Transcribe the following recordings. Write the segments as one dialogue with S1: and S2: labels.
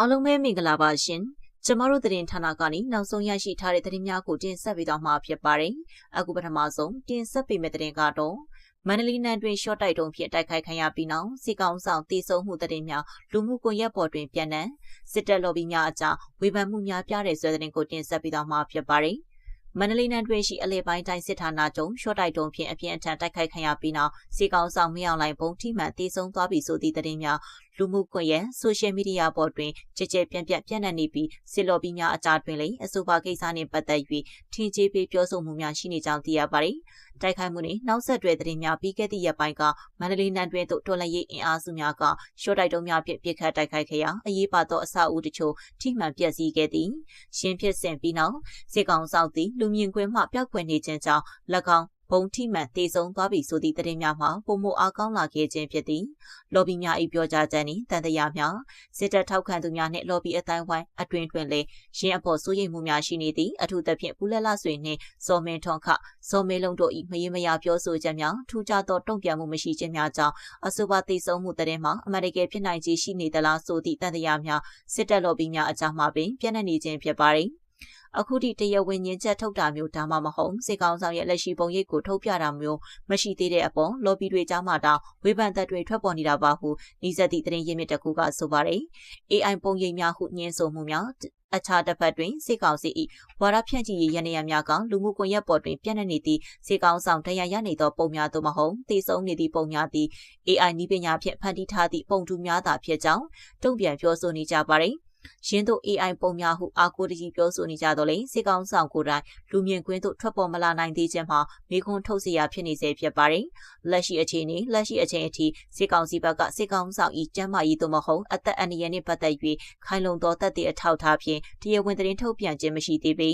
S1: အားလုံးပဲမင်္ဂလာပါရှင်ကျမတို့သတင်းဌာနကနေနောက်ဆုံးရရှိထားတဲ့သတင်းများကိုတင်ဆက်ပေးသွားမှာဖြစ်ပါတယ်အခုပထမဆုံးတင်ဆက်ပေးမယ့်သတင်းကတော့မန္တလေးနယ်တွင်ရှော့တိုက်တုံးဖြင့်တိုက်ခိုက်ခံရပြီးနောက်စစ်ကောင်ဆောင်တည်ဆုံမှုသတင်းများလူမှုကွန်ရက်ပေါ်တွင်ပြန့်နှံ့စစ်တပ်လော်ဘီများအကြားဝေဖန်မှုများပြတဲ့ဆွဲသတင်းကိုတင်ဆက်ပေးသွားမှာဖြစ်ပါတယ်မန္တလေးနယ်တွင်ရှိအလဲပိုင်းတိုင်းစစ်ဌာနချုပ်ရှော့တိုက်တုံးဖြင့်အပြင်းအထန်တိုက်ခိုက်ခံရပြီးနောက်စစ်ကောင်ဆောင်မြောက်လိုက်ပုံထိမှန်တည်ဆုံသွားပြီဆိုသည့်သတင်းများလူမှုကွန်ရက်ဆိုရှယ်မီဒီယာပေါ်တွင်ကြကြပြန့်နှံ့နေပြီးစစ်လော်ဘီများအကြားတွင်လည်းအဆိုပါကိစ္စနှင့်ပတ်သက်၍ထင်ကြေးပေးပြောဆိုမှုများရှိနေကြောင်းသိရပါသည်။တိုက်ခိုက်မှုနှင့်နောက်ဆက်တွဲသတင်းများပြီးခဲ့သည့်ရက်ပိုင်းကမန္တလေးနယ်တွင်သို့တော်လှန်ရေးအင်အားစုများကရှော့တိုက်တုံးများဖြင့်ပစ်ခတ်တိုက်ခိုက်ခဲ့ရာအရေးပါသောအဆောက်အဦတချို့ထိမှန်ပျက်စီးခဲ့သည်။ရှင်းဖြစ်စဉ်ပြီးနောက်စစ်ကောင်ဆောင်သည်လူမြင်ကွင်းမှပျောက်ကွယ်နေခြင်းကြောင့်၎င်းဘုံထိမှန်တည်ဆုံသွားပြီဆိုသည့်သတင်းများမှာပုံမအားကောင်းလာခဲ့ခြင်းဖြစ်သည်လော်ဘီများ၏ပြောကြားချက်နှင့်တန်တရားများစစ်တပ်ထောက်ခံသူများနှင့်လော်ဘီအတိုင်းဝိုင်းအတွင်တွင်လည်းရင်းအပေါ်စိုးရိမ်မှုများရှိနေသည်အထူးသဖြင့်ပူလက်လဆွေနှင့်စော်မင်းထွန်းခစော်မဲလုံးတို့၏မရေမရာပြောဆိုချက်များထူးခြားသောတုံ့ပြန်မှုမရှိခြင်းများကြောင့်အဆိုပါတည်ဆုံမှုသတင်းမှာအမေရိကန်ဖြစ်နိုင်ခြေရှိနေသလားဆိုသည့်တန်တရားများစစ်တပ်လော်ဘီများအကြားမှာပင်ပြန့်နှံ့နေခြင်းဖြစ်ပါသည်အခုထိတရားဝင်ညင်ချက်ထုတ်တာမျိုးဒါမှမဟုတ်စစ်ကောင်ဆောင်ရဲ့လက်ရှိပုံရိပ်ကိုထုတ်ပြတာမျိုးမရှိသေးတဲ့အပေါ်လော်ဘီတွေကြားမှာတောင်ဝေဖန်သက်တွေထွက်ပေါ်နေတာပါဟုဤဇက်သည့်သတင်းရင်းမြစ်တစ်ခုကဆိုပါတယ် AI ပုံရိပ်များဟုညင်ဆိုမှုများအခြားတစ်ဖက်တွင်စစ်ကောင်စီ၏ဝါဒဖြန့်ချီရေးရန်ရများကလူမှုကွန်ရက်ပေါ်တွင်ပြန့်နှံ့နေသည့်စစ်ကောင်ဆောင်တရားရနေသောပုံများသို့မဟုတ်တည်ဆုံနေသည့်ပုံများသည် AI နည်းပညာဖြင့်ဖန်တီးထားသည့်ပုံတူများသာဖြစ်ကြောင်းတုံ့ပြန်ပြောဆိုနေကြပါသည်ရင်းတို့ AI ပုံများဟုအာကိုတကြီးပြောဆိုနေကြတော့လေစစ်ကောင်ဆောင်ကိုယ်တိုင်လူမြင်ကွင်းသို့ထွက်ပေါ်မလာနိုင်သေးခြင်းမှာမိခွန်းထုတ်เสียရဖြစ်နေစေဖြစ်ပါတယ်လက်ရှိအချိန်အထိစစ်ကောင်စီဘက်ကစစ်ကောင်ဆောင်ဤကျမ်းမာရေးသို့မဟုတ်အသက်အန္တရာယ်နှင့်ပတ်သက်၍ခိုင်လုံသောသက်သေအထောက်ထားဖြင့်တရားဝင်သတင်းထုတ်ပြန်ခြင်းမရှိသေးပေ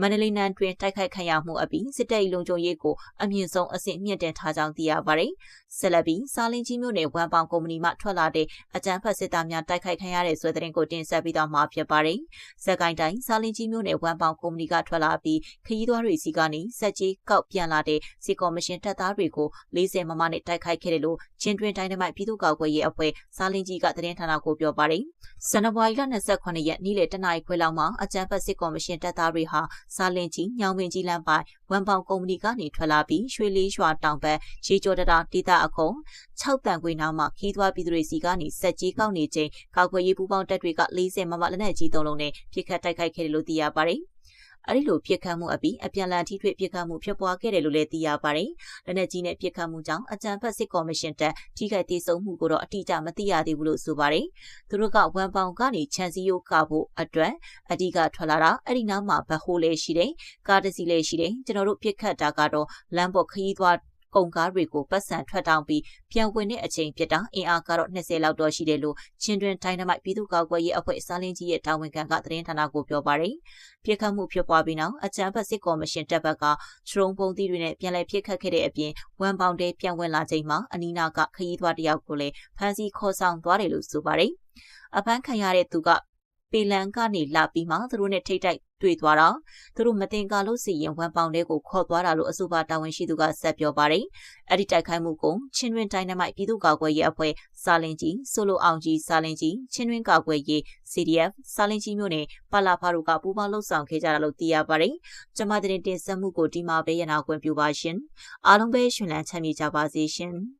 S1: မန္တလေးနယ်တွင်တိုက်ခိုက်ခံရမှုအပြီးစစ်တပ်၏လုံခြုံရေးကိုအမြင့်ဆုံးအဆင့်မြင့်တင်ထားကြောင်းသိရပါတယ်ဆက်လက်ပြီးစာလင်းကြီးမြို့နယ်ဝမ်ပေါင်ကုမ္ပဏီမှထွက်လာတဲ့အကြမ်းဖက်စစ်သားများတိုက်ခိုက်ခံရတဲ့ဆွဲသတင်းကိုတင်ဆက်ပြီးတော့မှာဖြစ်ပါတယ်။စက်ကိုင်းတိုင်းစာလင်းကြီးမြို့နယ်ဝမ်ပေါင်ကုမ္ပဏီကထွက်လာပြီးခရီးသွားတွေစီကနေစက်ကြီးကောက်ပြန်လာတဲ့စစ်ကော်မရှင်တပ်သားတွေကို40မမနဲ့တိုက်ခိုက်ခဲ့တယ်လို့ချင်းတွင်တိုင်းမိုက်ပြည်သူ့ကာကွယ်ရေးအဖွဲ့စာလင်းကြီးကသတင်းဌာနကိုပြောပါတယ်။ဇန်နဝါရီလ28ရက်နေ့လယ်တနာရီခွဲလောက်မှာအကြမ်းဖက်စစ်ကော်မရှင်တပ်သားတွေဟာစာလင်းကြီးညောင်ပင်ကြီးလမ်းပိုင်းဝမ်ပေါင်ကုမ္ပဏီကနေထွက်လာပြီးရွှေလေးရွာတောင်ဘက်ရေကျော်တရာဒေသအကုန်း6တန်ခွေနားမှာခီးသွားပြည်သူတွေစီကနေစက်ကြီးကောက်နေချိန်ကာကွယ်ရေးပူးပေါင်းတပ်တွေက40မမလက်နက်ကြီး3လုံးနဲ့ပစ်ခတ်တိုက်ခိုက်ခဲ့တယ်လို့သိရပါတယ်။အဲဒီလိုပစ်ခတ်မှုအပြီးအပြန်အလှန်ထိတွေ့ပစ်ခတ်မှုဖြစ်ပွားခဲ့တယ်လို့လည်းသိရပါတယ်။လက်နက်ကြီးနဲ့ပစ်ခတ်မှုကြောင့်အကြမ်းဖက်စစ်ကော်မရှင်တပ်ထိခိုက်ဒေဆုံးမှုကိုတော့အတိအကျမသိရသေးဘူးလို့ဆိုပါတယ်။သူတို့ကဝမ်ပေါင်ကနေချန်စီယိုကဖို့အတွက်အဓိကထွက်လာတာအဲ့ဒီနားမှာဘတ်ဟိုးလေးရှိတယ်။ကားတစ်စီးလေးရှိတယ်။ကျွန်တော်တို့ပစ်ခတ်တာကတော့လမ်းပေါ်ခရီးသွားကုန်ကားတွေကိုပတ်စံထွက်တောင်းပြီးပြန်ဝင်တဲ့အချိန်ဖြစ်တာအင်အားကတော့20လောက်တော့ရှိတယ်လို့ချင်းတွင်တိုင်းမိုက်ပြည်သူ့ကာကွယ်ရေးအဖွဲ့စာလင်းကြီးရဲ့တာဝန်ခံကသတင်းဌာနကိုပြောပါတယ်။ပြစ်ခတ်မှုဖြစ်ပွားပြီးနောက်အကြမ်းဖက်စစ်ကော်မရှင်တပ်ဘက်ကထရုံပုံသီးတွေနဲ့ပြန်လည်ပြစ်ခတ်ခဲ့တဲ့အပြင်ဝမ်ပေါင်တဲပြန်ဝင်လာချိန်မှာအနီးနားကခရီးသွားတယောက်ကိုလည်းဖမ်းဆီးခေါ်ဆောင်သွားတယ်လို့ဆိုပါတယ်။အဖမ်းခံရတဲ့သူကပေလန်ကနေလာပြီးမှသူတို့နဲ့ထိတ်တိုက်တွေ့သွားတာသူတို့မတင်ကားလို့စီရင်ဝမ်ပေါင်တဲကိုခေါ်သွားတာလို့အဆိုပါတာဝန်ရှိသူကဆက်ပြောပါတယ်။အဲ့ဒီတိုက်ခိုက်မှုကိုချင်းတွင်တိုင်းမိုက်ပြည်သူ့ကာကွယ်ရေးအဖွဲ့စာလင်းကြီးဆိုလိုအောင်ကြီးစာလင်းကြီးချင်းတွင်ကာကွယ်ရေး CDF စာလင်းကြီးမျိုးနဲ့ပါလာဖာတို့ကပူးပေါင်းလှုပ်ဆောင်ခဲ့ကြတာလို့သိရပါတယ်။ကျွန်မတင်ဆက်မှုကိုဒီမှာပဲရနာခွင့်ပြုပါရှင်။အားလုံးပဲရှင်လန်းချမ်းမြေ့ကြပါစေရှင်။